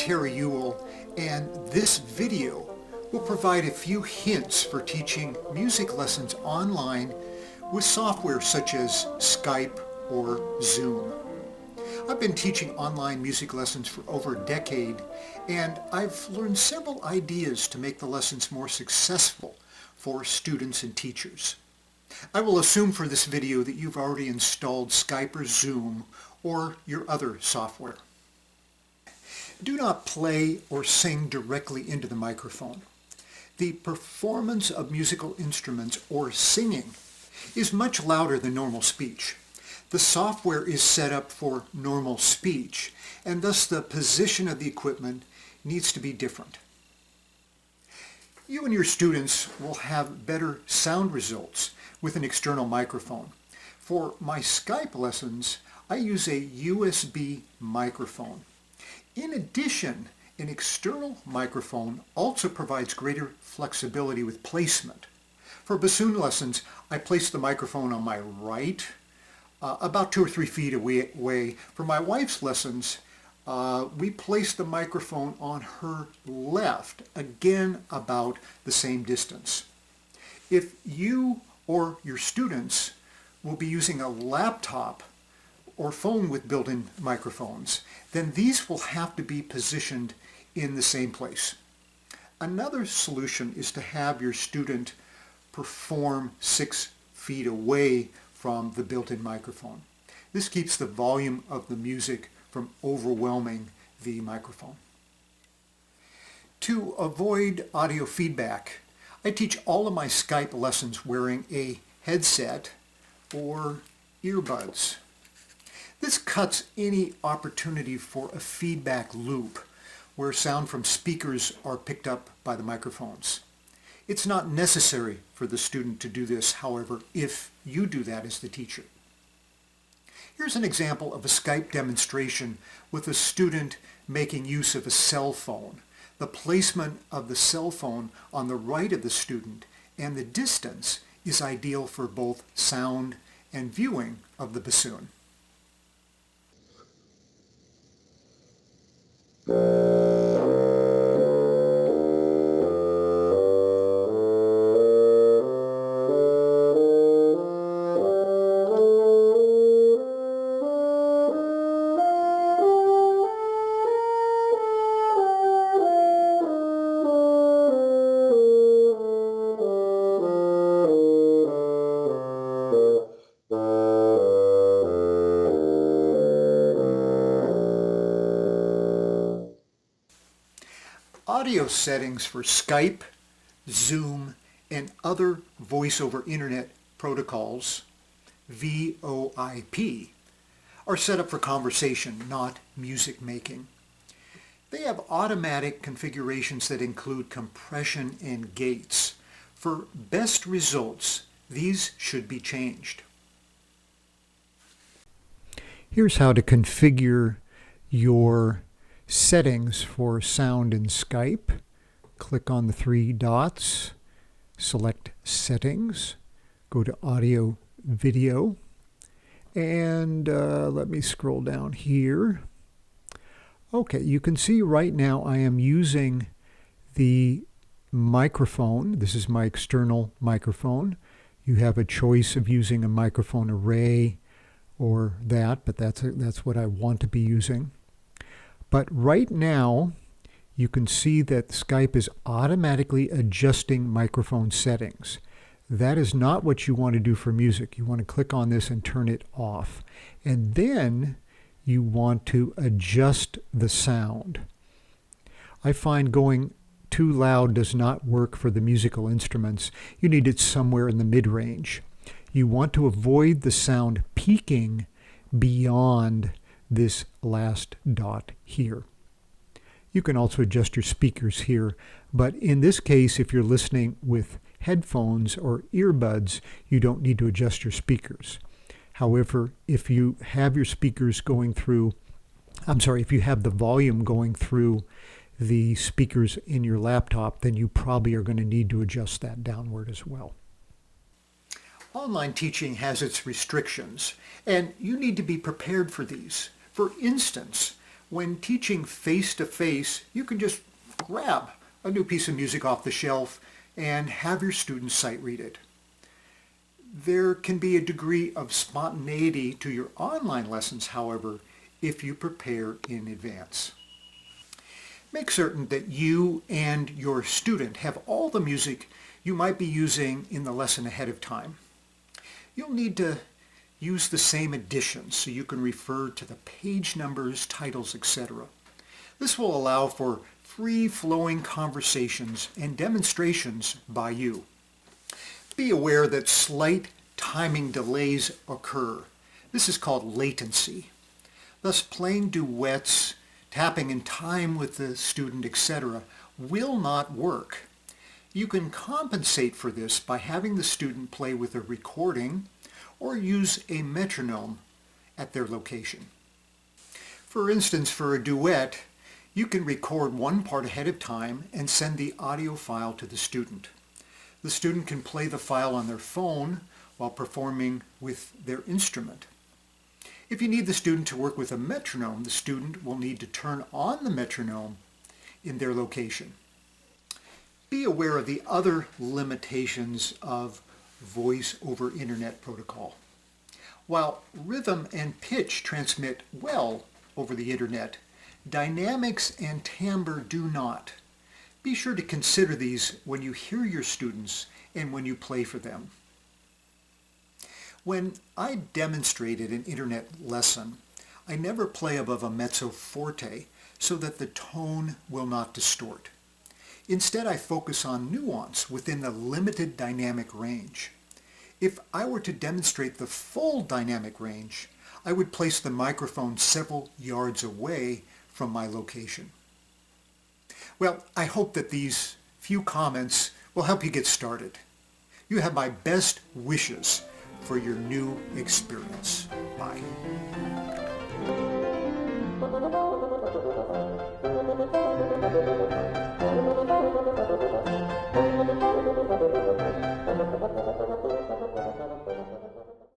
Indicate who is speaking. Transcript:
Speaker 1: Terry Ewell, and this video will provide a few hints for teaching music lessons online with software such as Skype or Zoom. I've been teaching online music lessons for over a decade, and I've learned several ideas to make the lessons more successful for students and teachers. I will assume for this video that you've already installed Skype or Zoom or your other software. Do not play or sing directly into the microphone. The performance of musical instruments or singing is much louder than normal speech. The software is set up for normal speech, and thus the position of the equipment needs to be different. You and your students will have better sound results with an external microphone. For my Skype lessons, I use a USB microphone. In addition, an external microphone also provides greater flexibility with placement. For bassoon lessons, I place the microphone on my right, about 2 or 3 feet away. For my wife's lessons, we place the microphone on her left, again about the same distance. If you or your students will be using a laptop or phone with built-in microphones, then these will have to be positioned in the same place. Another solution is to have your student perform 6 feet away from the built-in microphone. This keeps the volume of the music from overwhelming the microphone. To avoid audio feedback, I teach all of my Skype lessons wearing a headset or earbuds. This cuts any opportunity for a feedback loop where sound from speakers are picked up by the microphones. It's not necessary for the student to do this, however, if you do that as the teacher. Here's an example of a Skype demonstration with a student making use of a cell phone. The placement of the cell phone on the right of the student and the distance is ideal for both sound and viewing of the bassoon. Audio settings for Skype, Zoom, and other voice over internet protocols, VoIP, are set up for conversation, not music making. They have automatic configurations that include compression and gates. For best results, these should be changed. Here's how to configure your settings for sound in Skype. Click on the 3 dots, select Settings, go to Audio Video, and let me scroll down here. Okay, you can see right now I am using the microphone. This is my external microphone. You have a choice of using a microphone array or that, but that's what I want to be using. But right now, you can see that Skype is automatically adjusting microphone settings. That is not what you want to do for music. You want to click on this and turn it off. And then you want to adjust the sound. I find going too loud does not work for the musical instruments. You need it somewhere in the mid-range. You want to avoid the sound peaking beyond this last dot here. You can also adjust your speakers here, but in this case, if you're listening with headphones or earbuds, you don't need to adjust your speakers. However, if you have your speakers going through, if you have the volume going through the speakers in your laptop, then you probably are going to need to adjust that downward as well. Online teaching has its restrictions, and you need to be prepared for these. For instance, When teaching face-to-face, you can just grab a new piece of music off the shelf and have your students sight read it. There can be a degree of spontaneity to your online lessons, however, if you prepare in advance. Make certain that you and your student have all the music you might be using in the lesson ahead of time. You'll need to use the same editions so you can refer to the page numbers, titles, etc. This will allow for free-flowing conversations and demonstrations by you. Be aware that slight timing delays occur. This is called latency. Thus, playing duets, tapping in time with the student, etc., will not work. You can compensate for this by having the student play with a recording or use a metronome at their location. For instance, for a duet, you can record one part ahead of time and send the audio file to the student. The student can play the file on their phone while performing with their instrument. If you need the student to work with a metronome, the student will need to turn on the metronome in their location. Be aware of the other limitations of voice over internet protocol. While rhythm and pitch transmit well over the internet, dynamics and timbre do not. Be sure to consider these when you hear your students and when you play for them. When I demonstrated an internet lesson, I never play above a mezzo forte so that the tone will not distort. Instead, I focus on nuance within the limited dynamic range. If I were to demonstrate the full dynamic range, I would place the microphone several yards away from my location. Well, I hope that these few comments will help you get started. You have my best wishes for your new experience. Bye.